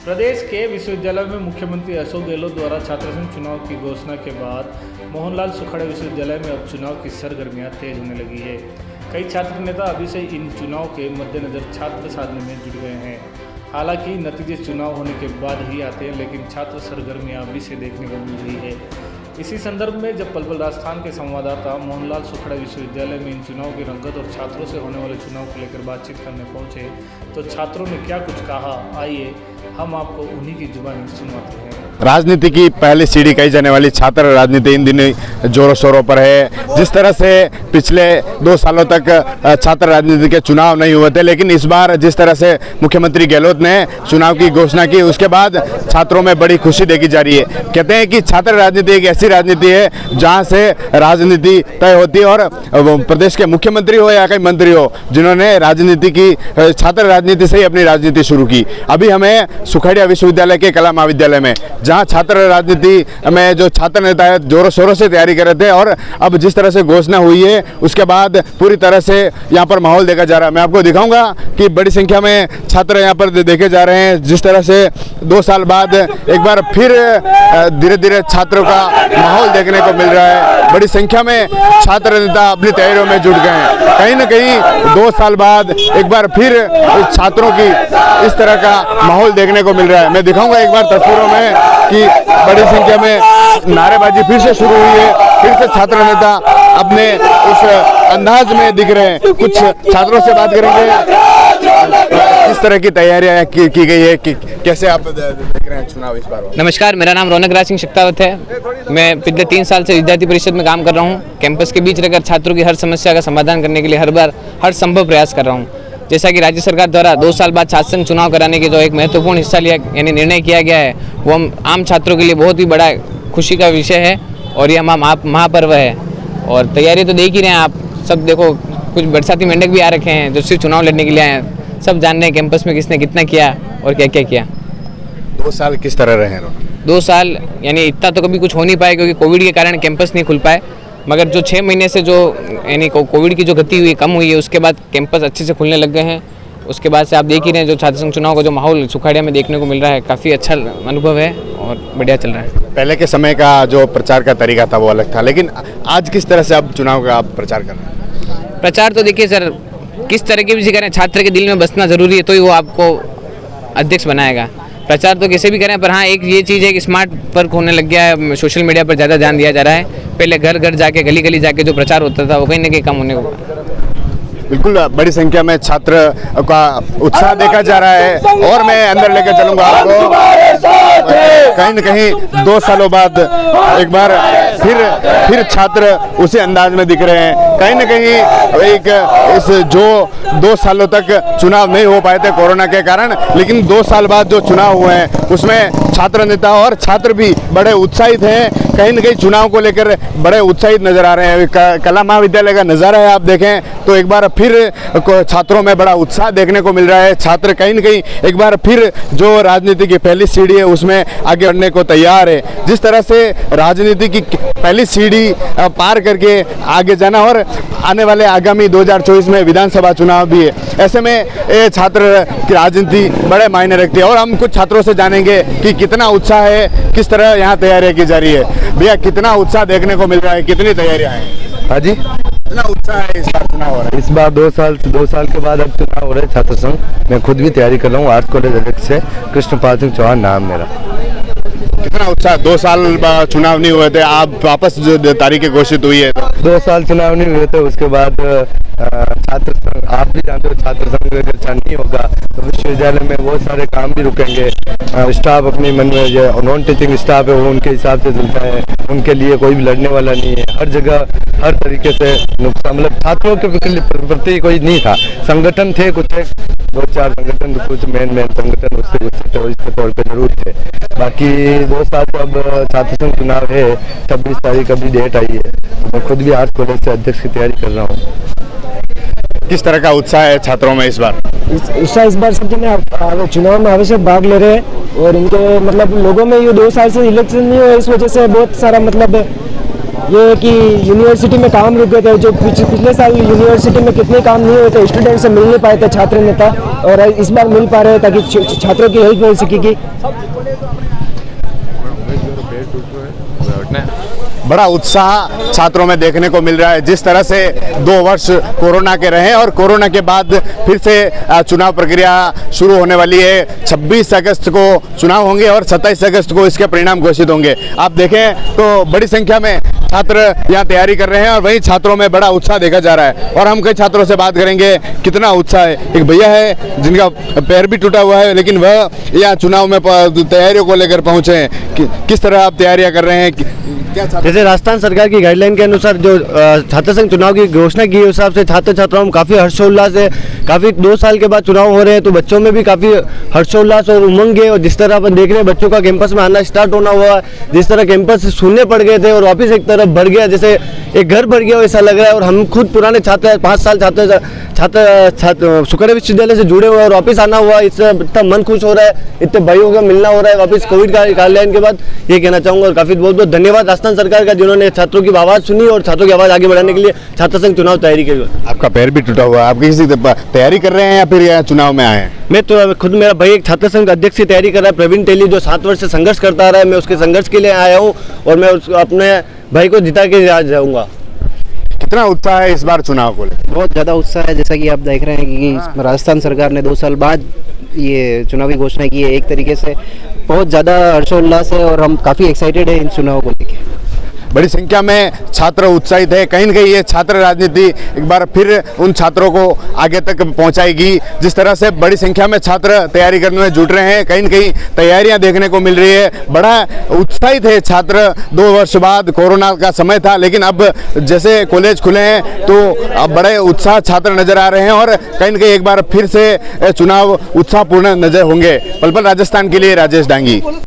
प्रदेश के विश्वविद्यालय में मुख्यमंत्री अशोक गहलोत द्वारा छात्र संघ चुनाव की घोषणा के बाद मोहनलाल सुखाड़े विश्वविद्यालय में अब चुनाव की सरगर्मियां तेज होने लगी है। कई छात्र नेता अभी से इन चुनाव के मद्देनजर छात्र साधने में जुट गए हैं। हालांकि नतीजे चुनाव होने के बाद ही आते हैं, लेकिन छात्र सरगर्मियां अभी से देखने को मिल रही है। इसी संदर्भ में जब पलवल राजस्थान के संवाददाता मोहनलाल सुखाड़े विश्वविद्यालय में इन चुनाव की रंगत और छात्रों से होने वाले चुनाव को लेकर बातचीत करने पहुंचे तो छात्रों ने क्या कुछ कहा, आइए हम आपको उन्हीं की जुबानी सुनाते हैं। राजनीति की पहली सीढ़ी कही जाने वाली छात्र राजनीति इन दिनों जोरों शोरों पर है। जिस तरह से पिछले 2 सालों तक छात्र राजनीति के चुनाव नहीं हुए थे, लेकिन इस बार जिस तरह से मुख्यमंत्री गहलोत ने चुनाव की घोषणा की, उसके बाद छात्रों में बड़ी खुशी देखी जा रही है। कहते हैं कि छात्र राजनीति एक ऐसी राजनीति है जहां से राजनीति तय होती है, और प्रदेश के मुख्यमंत्री हो या कई मंत्री हो, जिन्होंने राजनीति की छात्र राजनीति से ही अपनी राजनीति शुरू की। अभी हमें सुखाड़िया विश्वविद्यालय के कला महाविद्यालय में, जहां छात्र राजनीति में जो छात्र नेता है जोरों शोरों से तैयारी कर रहे थे, और अब जिस तरह से घोषणा हुई है उसके बाद पूरी तरह से यहां पर माहौल देखा जा रहा है। मैं आपको दिखाऊंगा कि बड़ी संख्या में छात्र यहां पर देखे जा रहे हैं। जिस तरह से 2 साल बाद एक बार फिर धीरे धीरे छात्रों का माहौल देखने को मिल रहा है। बड़ी संख्या में छात्र नेता अपनी तैयारियों में जुट गए हैं। कहीं न कहीं 2 साल बाद एक बार फिर छात्रों की इस तरह का माहौल देखने को मिल रहा है। मैं दिखाऊंगा एक बार तस्वीरों में कि बड़ी संख्या में नारेबाजी फिर से शुरू हुई है। फिर से छात्र नेता अपने उस अंदाज में दिख रहे हैं। कुछ छात्रों से बात करेंगे, किस तरह की तैयारियां की गई है, कि कैसे आप देख रहे हैं चुनाव इस बार? नमस्कार, मेरा नाम रौनक राज सिंह शक्तावत है। मैं पिछले 3 साल से विद्यार्थी परिषद में काम कर रहा हूँ। कैंपस के बीच रहकर छात्रों की हर समस्या का समाधान करने के लिए हर बार हर संभव प्रयास कर रहा हूँ। जैसा कि राज्य सरकार द्वारा 2 साल बाद छात्र संघ चुनाव कराने के जो एक महत्वपूर्ण हिस्सा लिया यानी निर्णय किया गया है, वो हम आम छात्रों के लिए बहुत ही बड़ा खुशी का विषय है और ये हमारा महापर्व है। और तैयारी तो देख ही रहे हैं आप सब। देखो, कुछ बरसाती मेंढक भी आ रखे हैं जो सिर्फ चुनाव लड़ने के लिए आए हैं। सब जान रहे हैं कैंपस में किसने कितना किया और क्या क्या किया। 2 साल किस तरह रहे हैं? 2 साल यानी इतना तो कभी कुछ हो नहीं पाया, क्योंकि कोविड के कारण कैंपस नहीं खुल पाए। मगर जो 6 महीने से जो यानी कोविड की जो गति हुई कम हुई है, उसके बाद कैंपस अच्छे से खुलने लग गए हैं। उसके बाद से आप देख ही रहे हैं जो छात्र संघ चुनाव का जो माहौल सुखाड़िया में देखने को मिल रहा है, काफ़ी अच्छा अनुभव है और बढ़िया चल रहा है। पहले के समय का जो प्रचार का तरीका था वो अलग था, लेकिन आज किस तरह से आप चुनाव का आप प्रचार कर रहे हैं? प्रचार तो देखिए सर, किस तरह की भी करें, छात्र के दिल में बसना ज़रूरी है, तो ही वो आपको अध्यक्ष बनाएगा। प्रचार तो कैसे भी करें, पर हाँ एक ये चीज़ है कि स्मार्ट वर्क होने लग गया है। सोशल मीडिया पर ज़्यादा ध्यान दिया जा रहा है। पहले घर घर जाके, गली गली जाके जो प्रचार होता था, वो कहीं ना कहीं कम होने को। बिल्कुल, बड़ी संख्या में छात्र का उत्साह देखा जा रहा है, और मैं अंदर लेकर चलूंगा आपको। कहीं न कहीं 2 सालों बाद एक बार फिर छात्र उसी अंदाज में दिख रहे हैं। कहीं न कहीं एक इस जो 2 सालों तक चुनाव नहीं हो पाए थे कोरोना के कारण, लेकिन 2 साल बाद जो चुनाव हुए हैं उसमें छात्र नेता और छात्र भी बड़े उत्साहित हैं। कहीं न कहीं चुनाव को लेकर बड़े उत्साहित नजर आ रहे हैं। कला महाविद्यालय का नज़ारा है, आप देखें तो एक बार फिर छात्रों में बड़ा उत्साह देखने को मिल रहा है। छात्र कहीं न कहीं एक बार फिर जो राजनीति की पहली सीढ़ी है उसमें आगे बढ़ने को तैयार है। जिस तरह से राजनीति की पहली सीढ़ी पार करके आगे जाना, और आने वाले आगामी 2024 में विधानसभा चुनाव भी है, ऐसे में ये छात्र की राजनीति बड़े मायने रखती है। और हम कुछ छात्रों से जानेंगे कि कितना उत्साह है, किस तरह यहाँ तैयारियाँ की जा रही है। भैया, कितना उत्साह देखने को मिल रहा है, कितनी तैयारियाँ हैं? हाँ जी, कितना उत्साह है इस बार चुनाव हो रहा है? इस बार 2 साल के बाद अब चुनाव हो रहे हैं छात्र संघ। मैं खुद भी तैयारी कर रहा हूँ। आर्ट्स कॉलेज अध्यक्ष से कृष्णपाल सिंह चौहान नाम मेरा। कितना उत्साह? 2 साल चुनाव नहीं हुए थे, आप वापस जो तारीखें घोषित हुई है, 2 साल चुनाव नहीं हुए थे, उसके बाद छात्र संघ, आप भी जानते हो, छात्र संघ अगर अच्छा नहीं होगा तो विश्वविद्यालय में बहुत सारे काम भी रुकेंगे। स्टाफ अपनी मन में जो नॉन टीचिंग स्टाफ है वो उनके हिसाब से चलता है, उनके लिए कोई भी लड़ने वाला नहीं है। हर जगह हर तरीके से नुकसान, मतलब छात्रों के प्रति कोई नहीं था। संगठन थे कुछ 2-4 संगठन, कुछ मेन संगठन उससे कुछ टेररिस्ट तौर पर जरूर थे। बाकी 2 साल तो अब छात्र संघ चुनाव है। 26 तारीख अभी डेट आई है। मैं खुद भी आर्ट्स कॉलेज से अध्यक्ष की तैयारी कर रहा हूँ। किस तरह का उत्साह है छात्रों में इस बार? उत्साह इस बार सब जने चुनाव में आवश्यक भाग ले रहे हैं, और इनके मतलब लोगों में ये 2 साल से इलेक्शन नहीं हुआ, इस वजह से बहुत सारा मतलब ये है कि यूनिवर्सिटी में काम रुक गए थे। जो पिछले साल यूनिवर्सिटी में कितने काम नहीं हुए थे, स्टूडेंट से मिल नहीं पाए थे छात्र नेता, और इस बार मिल पा रहे हैं ताकि छात्रों की हेल्प हो सकेगी। बड़ा उत्साह छात्रों में देखने को मिल रहा है। जिस तरह से 2 वर्ष कोरोना के रहे और कोरोना के बाद फिर से चुनाव प्रक्रिया शुरू होने वाली है। 26 अगस्त को चुनाव होंगे और 27 अगस्त को इसके परिणाम घोषित होंगे। आप देखें तो बड़ी संख्या में छात्र यहाँ तैयारी कर रहे हैं और वहीं छात्रों में बड़ा उत्साह देखा जा रहा है। और हम कई छात्रों से बात करेंगे कितना उत्साह है। एक भैया है जिनका पैर भी टूटा हुआ है, लेकिन वह यहाँ चुनाव में तैयारियों को लेकर पहुँचे हैं। किस तरह आप तैयारियाँ कर रहे हैं? जैसे राजस्थान सरकार की गाइडलाइन के अनुसार जो छात्र संघ चुनाव की घोषणा की, उस हिसाब से छात्र छात्राओं में काफ़ी हर्षोल्लास है। काफ़ी 2 साल के बाद चुनाव हो रहे हैं तो बच्चों में भी काफ़ी हर्षोल्लास और उमंग है। और जिस तरह अपन देख रहे हैं बच्चों का कैंपस में आना स्टार्ट होना हुआ, जिस तरह कैंपस शून्य पड़ गए थे और वापस एक तरफ भर गया, जैसे एक घर भर गया ऐसा लग रहा है। और हम खुद पुराने छात्र 5 साल छात्र सुखड़े विश्वविद्यालय से जुड़े हुए और वापस आना हुआ, इससे इतना मन खुश हो रहा है, इतने भाइयों का मिलना हो रहा है वापस कोविड गाइडलाइन के बाद। ये कहना चाहूँगा और काफ़ी बहुत बहुत धन्यवाद राजस्थान सरकार का जिन्होंने छात्रों की आवाज़ सुनी और छात्रों की आवाज़ आगे बढ़ाने के लिए छात्र संघ चुनाव तैयारी की। आपका पैर भी टूटा हुआ है, आप किसी तैयारी कर रहे हैं या फिर यहाँ चुनाव में आए हैं? मैं तो खुद, मेरा भाई एक छात्र संघ अध्यक्ष की तैयारी कर रहा है, प्रवीण टेली, जो 7 वर्ष से संघर्ष करता आ रहा है। मैं उसके संघर्ष के लिए आया हूँ और मैं अपने भाई को जिता के जाऊँगा। कितना उत्साह है इस बार चुनाव को लेकर? बहुत ज़्यादा उत्साह है। जैसा कि आप देख रहे हैं कि राजस्थान सरकार ने 2 साल बाद ये चुनाव की घोषणा की है। एक तरीके से बहुत ज़्यादा हर्षोल्लास है और हम काफ़ी एक्साइटेड हैं इन चुनावों को लेकर। बड़ी संख्या में छात्र उत्साहित है। कहीं न कहीं ये छात्र राजनीति एक बार फिर उन छात्रों को आगे तक पहुंचाएगी। जिस तरह से बड़ी संख्या में छात्र तैयारी करने में जुट रहे हैं, कहीं न कहीं तैयारियां देखने को मिल रही है। बड़ा उत्साहित है छात्र। 2 वर्ष बाद कोरोना का समय था, लेकिन अब जैसे कॉलेज खुले हैं तो अब बड़े उत्साह छात्र नजर आ रहे हैं और कहीं न कहीं एक बार फिर से चुनाव उत्साहपूर्ण नजर होंगे। पल पल राजस्थान के लिए राजेश डांगी।